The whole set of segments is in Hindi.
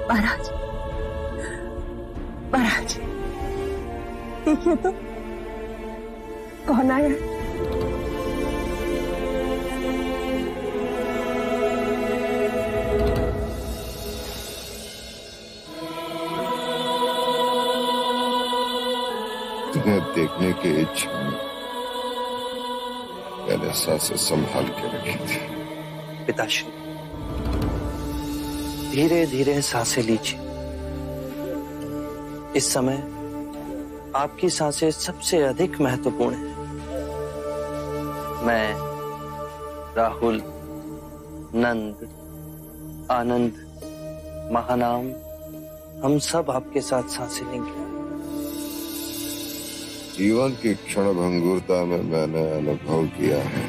महाराज, महाराज देखिए तो कौन आया। तुम्हें देखने की इच्छा में मैंने सांसें संभाल के रखी थी। पिताश्री, धीरे धीरे सांसें लीजिए। इस समय आपकी सांसें सबसे अधिक महत्वपूर्ण हैं। मैं, राहुल, नंद, आनंद, महानाम, हम सब आपके साथ सांसें लेंगे। जीवन की क्षणभंगुरता में मैंने अनुभव किया है,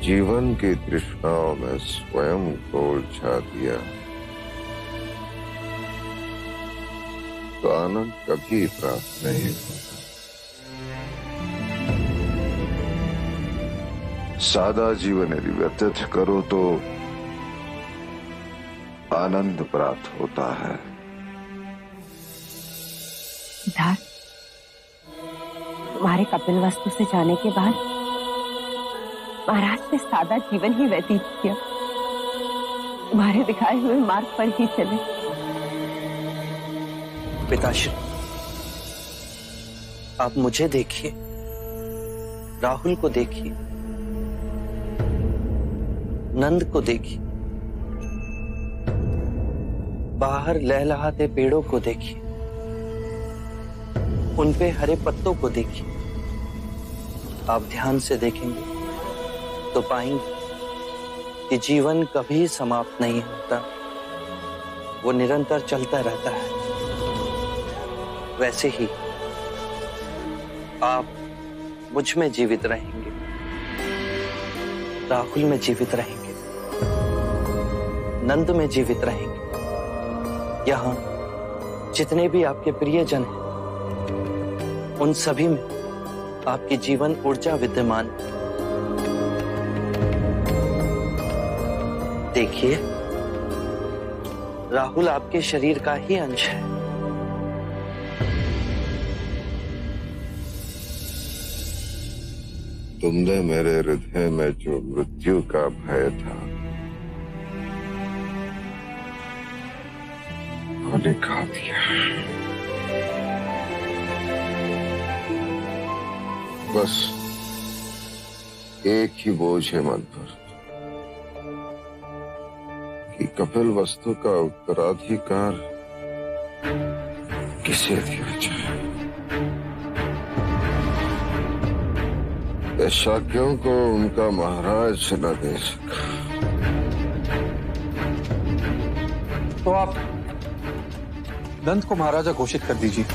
जीवन की तृष्णाओं में स्वयं को उलझा दिया तो आनंद कभी प्राप्त नहीं होता। सादा जीवन यदि व्यतीत करो तो आनंद प्राप्त होता है। सिद्धार्थ, तुम्हारे कपिल वस्तु से जाने के बाद महाराज ने सादा जीवन ही व्यतीत किया, तुम्हारे दिखाए हुए मार्ग पर ही चले। पिताश्री, आप मुझे देखिए, राहुल को देखिए, नंद को देखिए, बाहर लहलहाते पेड़ों को देखिए, उन पे हरे पत्तों को देखिए। आप ध्यान से देखेंगे तो पाएंगे कि जीवन कभी समाप्त नहीं होता, वो निरंतर चलता रहता है। वैसे ही आप मुझ में जीवित रहेंगे, राहुल में जीवित रहेंगे, नंद में जीवित रहेंगे। यहां जितने भी आपके प्रियजन हैं, उन सभी में आपकी जीवन ऊर्जा विद्यमान। देखिए, राहुल आपके शरीर का ही अंश है। तुमने मेरे हृदय में जो मृत्यु का भय था वो निकाल दिया। बस एक ही बोझ है मन पर कि कपिल वस्तु का उत्तराधिकार किसे दिया जाए। शाक्यों को उनका महाराज न दे सका तो आप नंद को महाराजा घोषित कर दीजिए।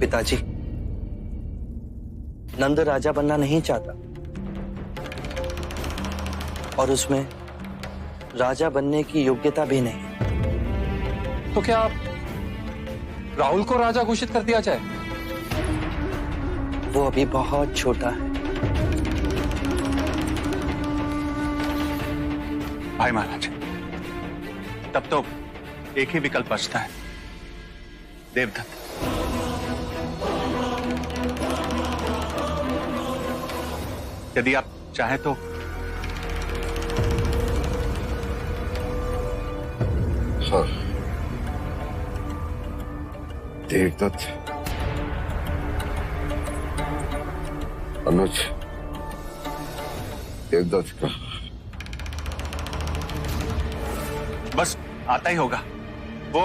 पिताजी, नंद राजा बनना नहीं चाहता और उसमें राजा बनने की योग्यता भी नहीं। तो क्या आप राहुल को राजा घोषित कर दिया जाए? वो अभी बहुत छोटा है। भाई महाराज, तब तो एक ही विकल्प बचता है, देवदत्त। यदि आप चाहें तो हाँ, देवदत्त, अनुज, देवदत्त का बस आता ही होगा। वो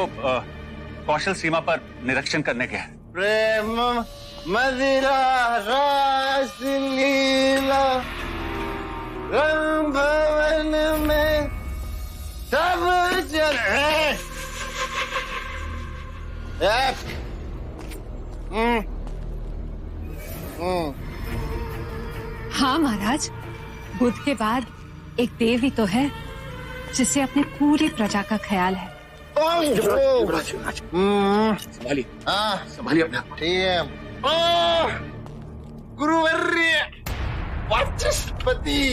कौशल सीमा पर निरीक्षण करने के हैं। प्रेम मदिरा रास लीला रंग भवन में सब चले। हाँ महाराज, बुद्ध के बाद एक देव ही तो है जिसे अपनी पूरी प्रजा का ख्याल है। संभालिए, संभालिए अपना। ठीक है। गुरुवर्य, वाचस्पति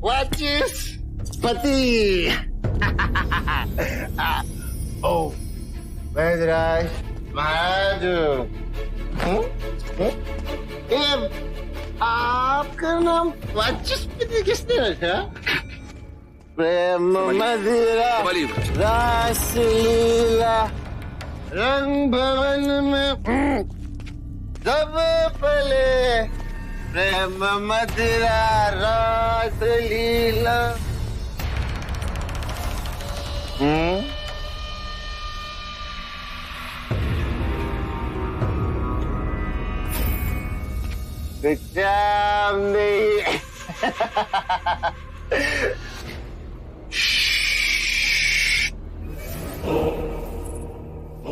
वाचस्पति ओ वैदराज महाराज ये आपका नाम वाचस्पति किसने रखा? प्रेम मदिरा रासलीला रंग भवन में सब पले प्रेम मदिरा रासलीला।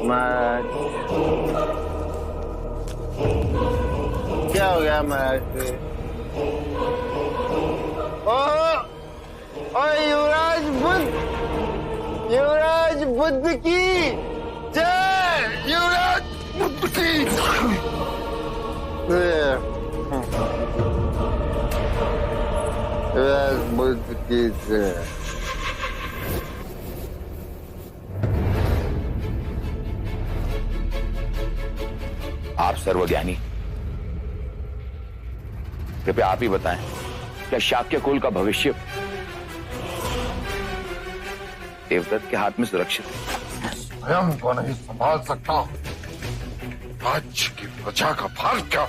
महाराज क्या हो गया महाराज? ओ युवराज बुद्ध की जय। युवराज बुद्ध की युवराज बुद्ध की जय। आप सर्वज्ञानी, कृपया आप ही बताएं, क्या शाक्य कुल का भविष्य देवदत्त के हाथ में सुरक्षित है? स्वयं को नहीं संभाल सकता, राज्य की प्रजा का भार क्या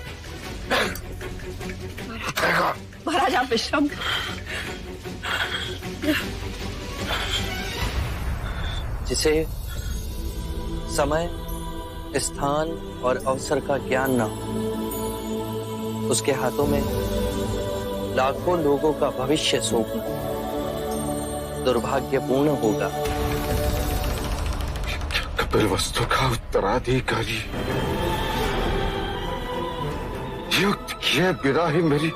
उठेगा? महाराज आप विश्राम जिसे समय, स्थान और अवसर का ज्ञान न हो, उसके हाथों में लाखों लोगों का भविष्य सौंपना दुर्भाग्यपूर्ण होगा। कपिलवस्तु का उत्तराधिकारी युक्त किए बिना ही मेरी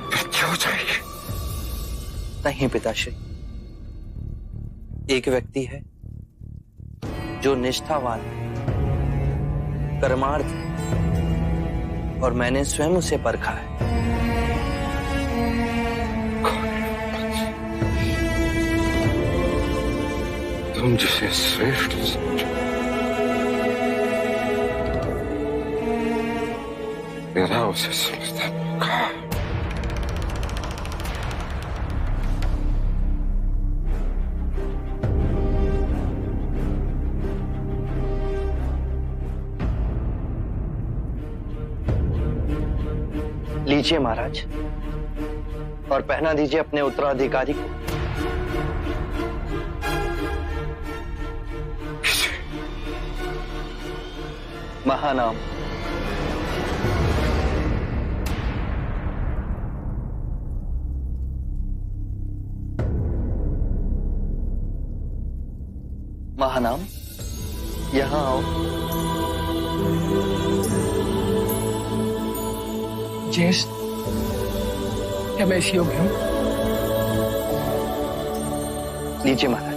मृत्यु हो जाएगी। नहीं पिताश्री, एक व्यक्ति है जो निष्ठावान, कर्मार्थ, और मैंने स्वयं उसे परखा है। तुम जिसे श्रेष्ठ समझो, मेरा उसे समझता होगा। लीजिए महाराज, और पहना दीजिए अपने उत्तराधिकारी को। महानाम। महानाम, यहां आओ। ज्येष्ठ, क्या मैं इस योग्य हूं? लीजिए महाराज।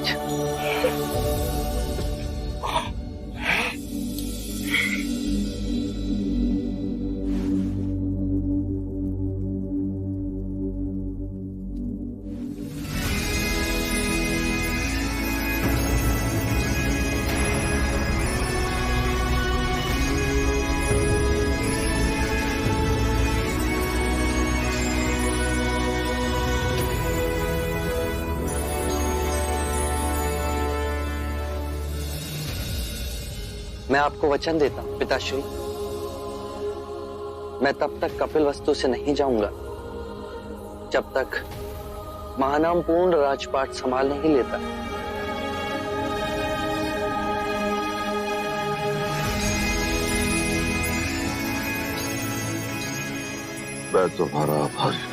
मैं आपको वचन देता हूं पिताश्री, मैं तब तक कपिलवस्तु से नहीं जाऊंगा जब तक महानाम पूर्ण राजपाट संभाल नहीं लेता। मैं तुम्हारा आभारी